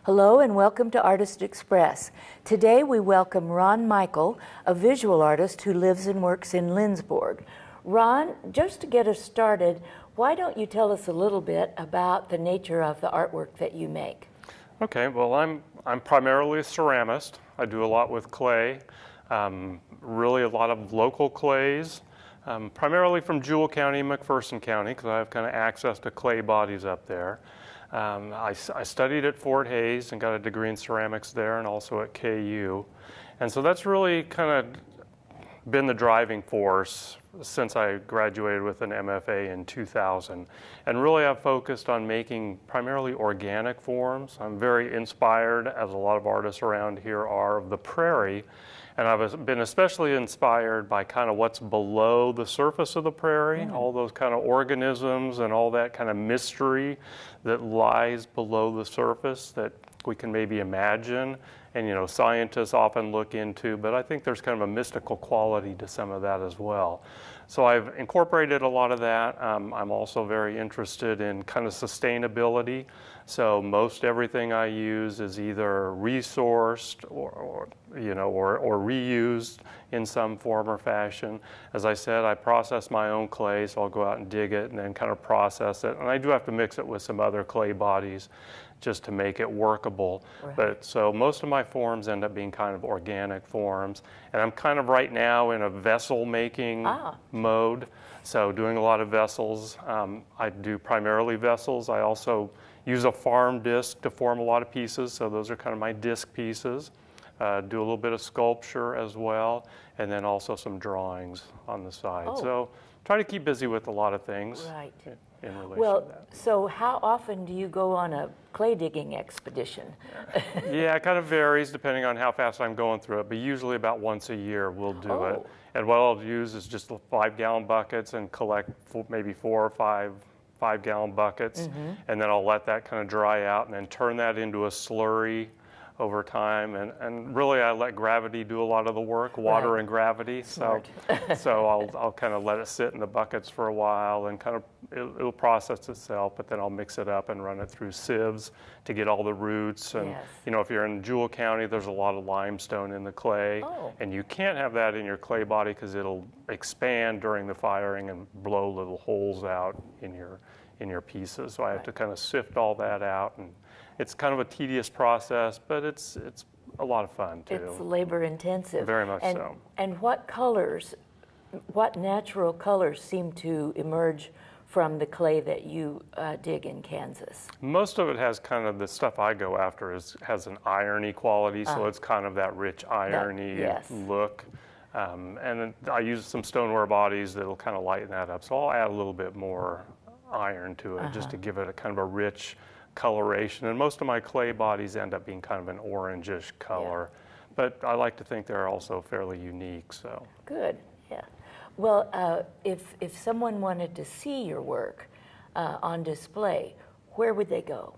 Hello and welcome to Artist Express. Today we welcome Ron Michael, a visual artist who lives and works in Lindsborg. Ron, just to get us started, why don't you tell us a little bit about the nature of the artwork that you make? Okay, well I'm primarily a ceramist. I do a lot with clay, really a lot of local clays, primarily from Jewell County and McPherson County because I have kind of access to clay bodies up there. I studied at Fort Hays and got a degree in ceramics there and also at KU. And so that's really kind of been the driving force since I graduated with an MFA in 2000. And really I've focused on making primarily organic forms. I'm very inspired, as a lot of artists around here are, of the prairie. And I've been especially inspired by kind of what's below the surface of the prairie, all those kind of organisms and all that kind of mystery that lies below the surface that we can maybe imagine. And, you know, scientists often look into, but I think there's kind of a mystical quality to some of that as well. So I've incorporated a lot of that. I'm also very interested in kind of sustainability. So most everything I use is either resourced or reused in some form or fashion. As I said, I process my own clay, so I'll go out and dig it and then kind of process it. And I do have to mix it with some other clay bodies just to make it workable. Right. But so most of my forms end up being kind of organic forms. And I'm kind of right now in a vessel making mode. So doing a lot of vessels. I do primarily vessels. I also use a farm disc to form a lot of pieces. So those are kind of my disc pieces. Do a little bit of sculpture as well. And then also some drawings on the side. So try to keep busy with a lot of things. Right. In relation to that. So how often do you go on a clay digging expedition? Yeah, it kind of varies depending on how fast I'm going through it, but usually about once a year we'll do it. And what I'll use is just 5-gallon buckets and collect maybe 4 or 5 5-gallon buckets, and then I'll let that kind of dry out and then turn that into a slurry over time, and really I let gravity do a lot of the work, water and gravity. So I'll kind of let it sit in the buckets for a while and kind of it'll process itself, but then I'll mix it up and run it through sieves to get all the roots. And you know, if you're in Jewell County, there's a lot of limestone in the clay, and you can't have that in your clay body because it'll expand during the firing and blow little holes out in your pieces. So I have to kind of sift all that out, and it's kind of a tedious process, but it's a lot of fun too. It's labor intensive. Very much so. And what colors, what natural colors seem to emerge from the clay that you dig in Kansas? Most of it has kind of the stuff I go after has an irony quality, so it's kind of that rich irony look. And then I use some stoneware bodies that'll kind of lighten that up. So I'll add a little bit more iron to it just to give it a kind of a rich coloration, and most of my clay bodies end up being kind of an orangish color, but I like to think they're also fairly unique. So good, yeah. Well, if someone wanted to see your work on display, where would they go?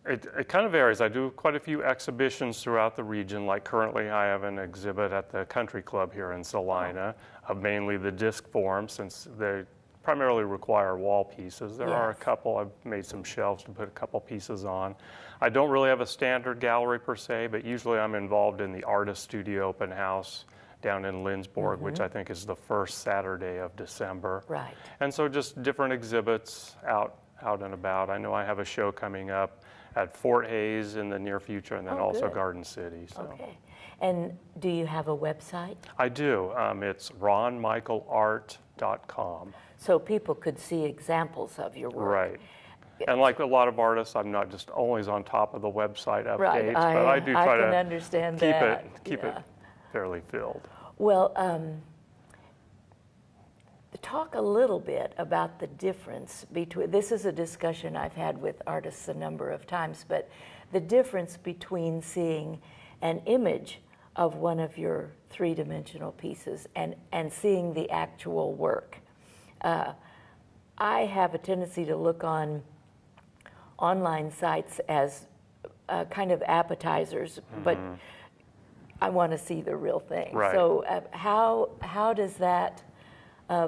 It kind of varies. I do quite a few exhibitions throughout the region. Like currently, I have an exhibit at the Country Club here in Salina of mainly the disc form, since they primarily require wall pieces. There are a couple. I've made some shelves to put a couple pieces on. I don't really have a standard gallery per se, but usually I'm involved in the Artist Studio Open House down in Lindsborg, which I think is the first Saturday of December. Right. And so just different exhibits out and about. I know I have a show coming up at Fort Hays in the near future, and then also Garden City. So. Okay. And do you have a website? I do. It's ronmichaelart.com. So people could see examples of your work. Right. And like a lot of artists, I'm not just always on top of the website updates, but I do try to keep it fairly filled. Well, talk a little bit about the difference between, this is a discussion I've had with artists a number of times, but the difference between seeing an image of one of your three-dimensional pieces and seeing the actual work. I have a tendency to look on online sites as kind of appetizers, but I want to see the real thing. Right. So how does that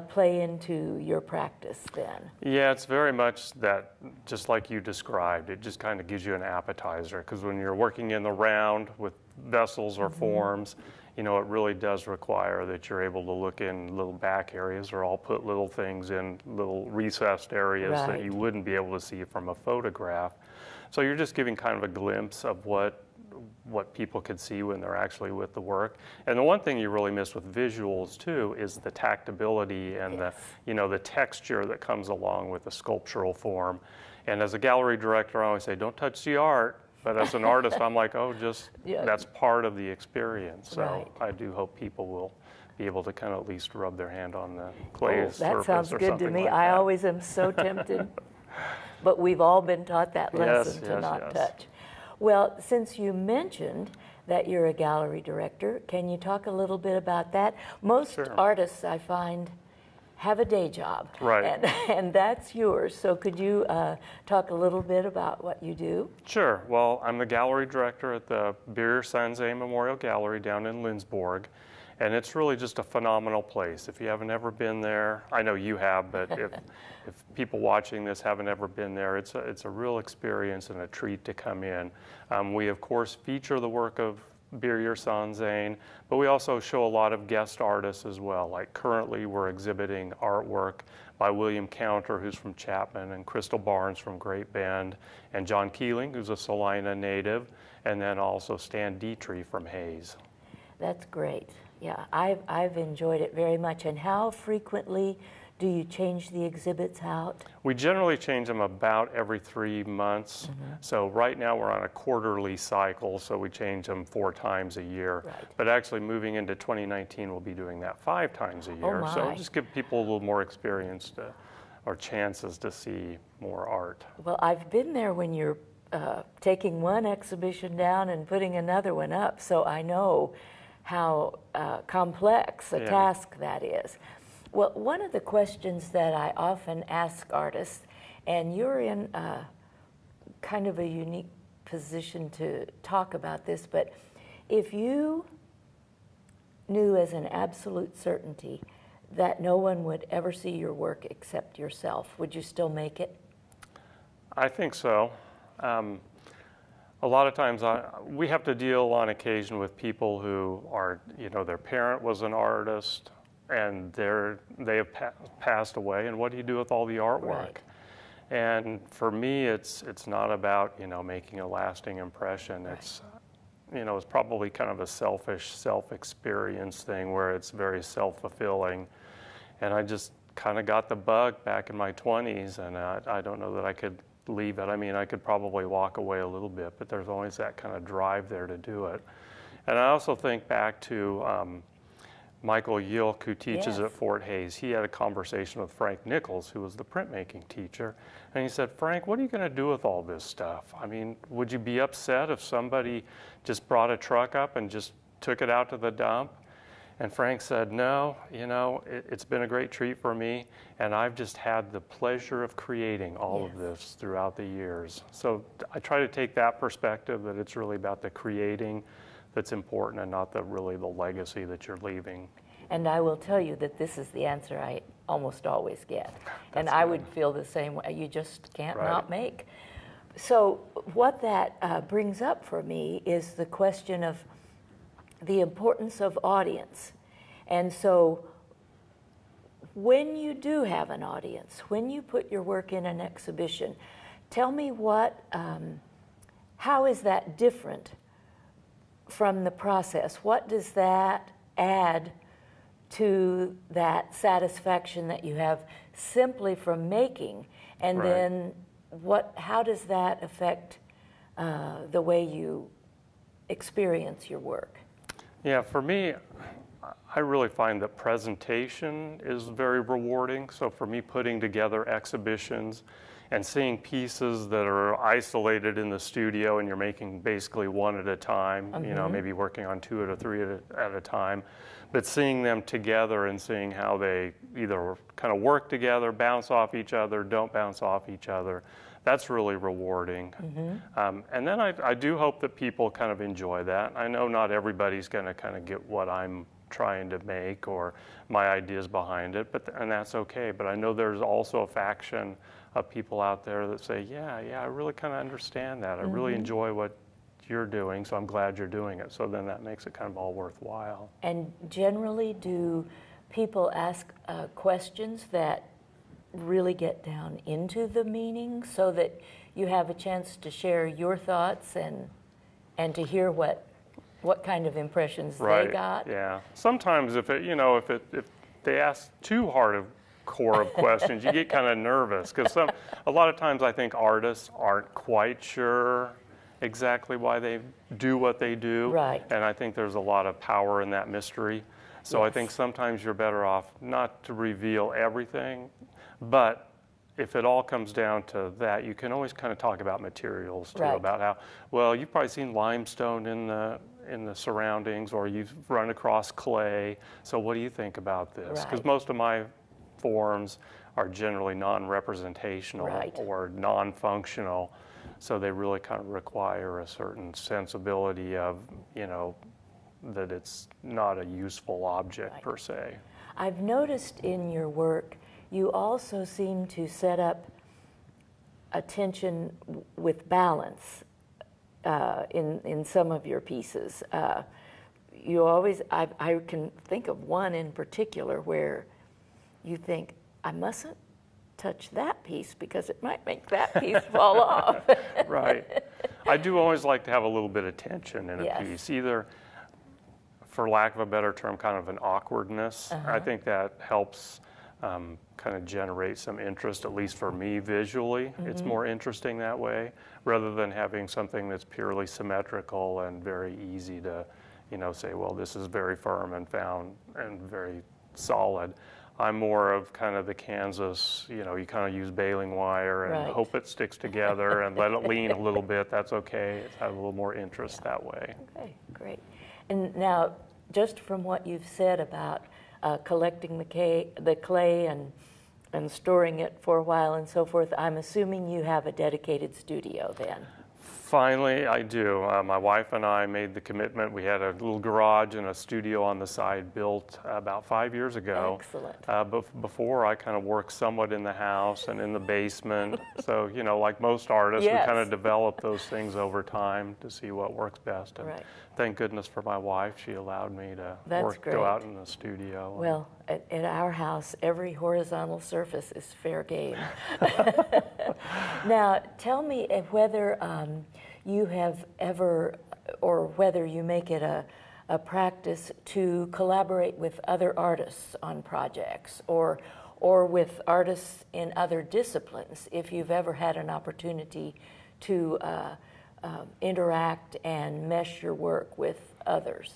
play into your practice then? Yeah, it's very much that, just like you described, it just kind of gives you an appetizer, because when you're working in the round with vessels or forms, you know, it really does require that you're able to look in little back areas, or I'll put little things in little recessed areas that Right. you wouldn't be able to see from a photograph. So you're just giving kind of a glimpse of what people could see when they're actually with the work. And the one thing you really miss with visuals too is the tactability and Yes. the texture that comes along with the sculptural form. And as a gallery director, I always say, don't touch the art. But as an artist, I'm like, oh, just Yeah. that's part of the experience. So Right. I do hope people will be able to kind of at least rub their hand on the clay surface That sounds or good to something me. like I that. always am so tempted. But we've all been taught that lesson to yes, not yes. touch. Well, since you mentioned that you're a gallery director, can you talk a little bit about that? Most Sure. artists, I find, have a day job. Right. And that's yours. So could you talk a little bit about what you do? Sure. Well, I'm the gallery director at the Birger Sanzé Memorial Gallery down in Lindsborg, and it's really just a phenomenal place. If you haven't ever been there, I know you have, but if people watching this haven't ever been there, it's a real experience and a treat to come in. We, of course, feature the work of Birger Sanzén, but we also show a lot of guest artists as well. Like currently we're exhibiting artwork by William Counter, who's from Chapman, and Crystal Barnes from Great Bend, and John Keeling, who's a Salina native, and then also Stan Dietrich from Hayes. That's great. Yeah, I've enjoyed it very much. And how frequently do you change the exhibits out? We generally change them about every 3 months. So right now we're on a quarterly cycle, so we change them 4 times a year. Right. But actually moving into 2019, we'll be doing that 5 times a year. So my. just give people a little more experience or chances to see more art. Well, I've been there when you're taking one exhibition down and putting another one up, so I know how complex a Yeah. task that is. Well, one of the questions that I often ask artists, and you're in kind of a unique position to talk about this, but if you knew as an absolute certainty that no one would ever see your work except yourself, would you still make it? I think so. A lot of times we have to deal on occasion with people who are, you know, their parent was an artist and they have passed away, and what do you do with all the artwork? Right. And for me, it's not about, you know, making a lasting impression. Right. It's, you know, it's probably kind of a selfish self-experience thing where it's very self-fulfilling. And I just kind of got the bug back in my 20s, and I don't know that I could leave it. I mean, I could probably walk away a little bit, but there's always that kind of drive there to do it. And I also think back to Michael Yilk, who teaches Yes. at Fort Hayes. He had a conversation with Frank Nichols, who was the printmaking teacher, and he said, Frank, what are you going to do with all this stuff? I mean, would you be upset if somebody just brought a truck up and just took it out to the dump? And Frank said, no, you know, it's been a great treat for me, and I've just had the pleasure of creating all of Yes. this throughout the years. So I try to take that perspective, that it's really about the creating that's important and not really the legacy that you're leaving. And I will tell you that this is the answer I almost always get. And I would feel the same way. You just can't Right. not make. So what that brings up for me is the question of the importance of audience. And so when you do have an audience, when you put your work in an exhibition, tell me how is that different from the process? What does that add to that satisfaction that you have simply from making? And Right. then how does that affect the way you experience your work? Yeah, for me, I really find that presentation is very rewarding. So for me, putting together exhibitions and seeing pieces that are isolated in the studio and you're making basically one at a time, you know, maybe working on 2 or 3 at a time, but seeing them together and seeing how they either kind of work together, bounce off each other, don't bounce off each other, that's really rewarding. And then I do hope that people kind of enjoy that. I know not everybody's going to kind of get what I'm trying to make or my ideas behind it, and that's okay. But I know there's also a faction of people out there that say, yeah, I really kind of understand that. I really enjoy what you're doing, so I'm glad you're doing it. So then that makes it kind of all worthwhile. And generally, do people ask questions that really get down into the meaning so that you have a chance to share your thoughts and to hear what kind of impressions they got? Yeah. Sometimes if they ask too hard of core of questions, you get kind of nervous because a lot of times I think artists aren't quite sure exactly why they do what they do. Right. And I think there's a lot of power in that mystery. So I think sometimes you're better off not to reveal everything, but if it all comes down to that, you can always kind of talk about materials too, about how, well, you've probably seen limestone in the surroundings, or you've run across clay. So what do you think about this? Because most of my forms are generally non-representational or non-functional. So they really kind of require a certain sensibility of, that it's not a useful object per se. I've noticed in your work, you also seem to set up attention with balance in some of your pieces. You always, I can think of one in particular where you think, I mustn't touch that piece because it might make that piece fall off. Right. I do always like to have a little bit of tension in a piece, either, for lack of a better term, kind of an awkwardness. I think that helps kind of generate some interest, at least for me visually. It's more interesting that way, rather than having something that's purely symmetrical and very easy to, say, well, this is very firm and found and very solid. I'm more of kind of the Kansas, you kind of use baling wire and hope it sticks together and let it lean a little bit. That's okay. It's had a little more interest that way. Okay, great. And now, just from what you've said about collecting the clay and storing it for a while and so forth, I'm assuming you have a dedicated studio then. Finally, I do. My wife and I made the commitment. We had a little garage and a studio on the side built about 5 years ago. Excellent. But before, I kind of worked somewhat in the house and in the basement. So, like most artists, we kind of develop those things over time to see what works best. And thank goodness for my wife. She allowed me to go out in the studio. Well, at our house, every horizontal surface is fair game. Now, tell me whether you have ever, or whether you make it a practice to collaborate with other artists on projects, or with artists in other disciplines, if you've ever had an opportunity to interact and mesh your work with others.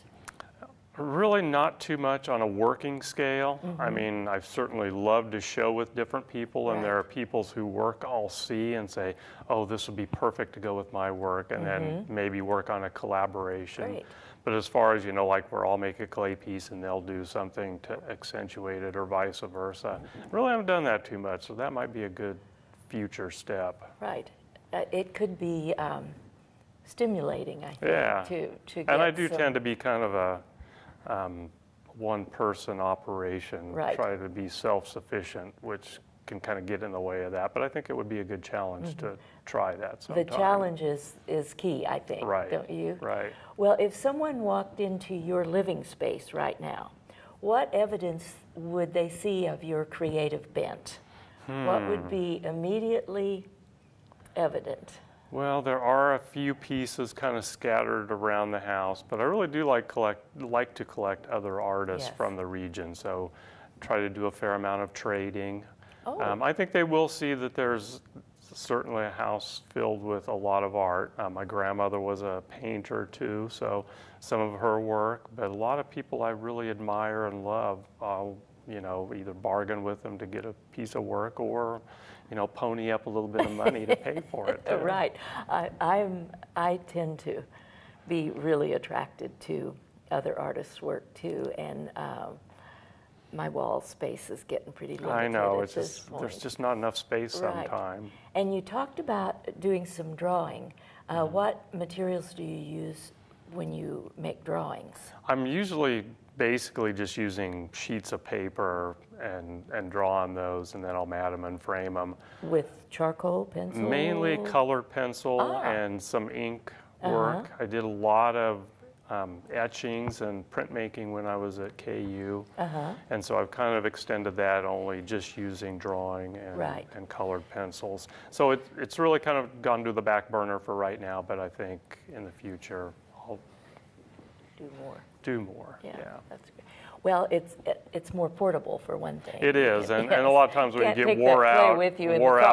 Really not too much on a working scale. I mean, I've certainly loved to show with different people, and there are people whose work I'll see and say, oh, this would be perfect to go with my work, and then maybe work on a collaboration. Great. But as far as, like where I'll make a clay piece and they'll do something to accentuate it or vice versa, really haven't done that too much, so that might be a good future step. Right. It could be stimulating, I think, to get and I do tend to be kind of a one-person operation, try to be self-sufficient, which can kind of get in the way of that. But I think it would be a good challenge to try that sometime. The challenge is key, I think, don't you? Right. Well, if someone walked into your living space right now, what evidence would they see of your creative bent? What would be immediately evident? Well, there are a few pieces kind of scattered around the house, but I really do like to collect other artists from the region. So try to do a fair amount of trading. I think they will see that there's certainly a house filled with a lot of art. My grandmother was a painter too, so some of her work, but a lot of people I really admire and love, I'll either bargain with them to get a piece of work, or pony up a little bit of money to pay for it. Right. I tend to be really attracted to other artists' work too, and my wall space is getting pretty limited. I know, there's just not enough space sometimes. And you talked about doing some drawing. What materials do you use when you make drawings? I'm usually basically just using sheets of paper and draw on those, and then I'll mat them and frame them. With charcoal, pencil? Mainly colored pencil and some ink work. I did a lot of etchings and printmaking when I was at KU. And so I've kind of extended that only just using drawing and colored pencils. So it's really kind of gone to the back burner for right now, but I think in the future I'll do more. Yeah. That's good. Well, it's more portable for one thing. It is, and a lot of times when you get wore out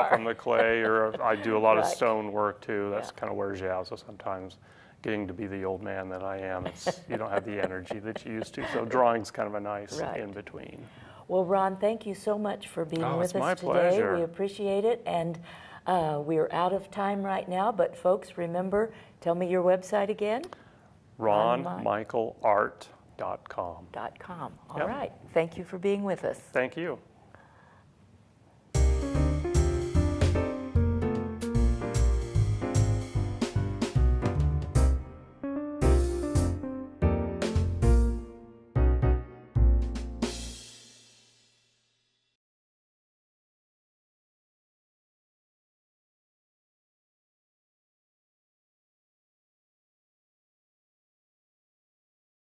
from the clay, or I do a lot of stone work too, that's kind of wears you out. So sometimes getting to be the old man that I am, you don't have the energy that you used to. So drawing's kind of a nice in between. Well, Ron, thank you so much for being with us my today. pleasure. We appreciate it, and we're out of time right now. But folks, remember, tell me your website again. RonMichaelArt.com. All right. Thank you for being with us. Thank you.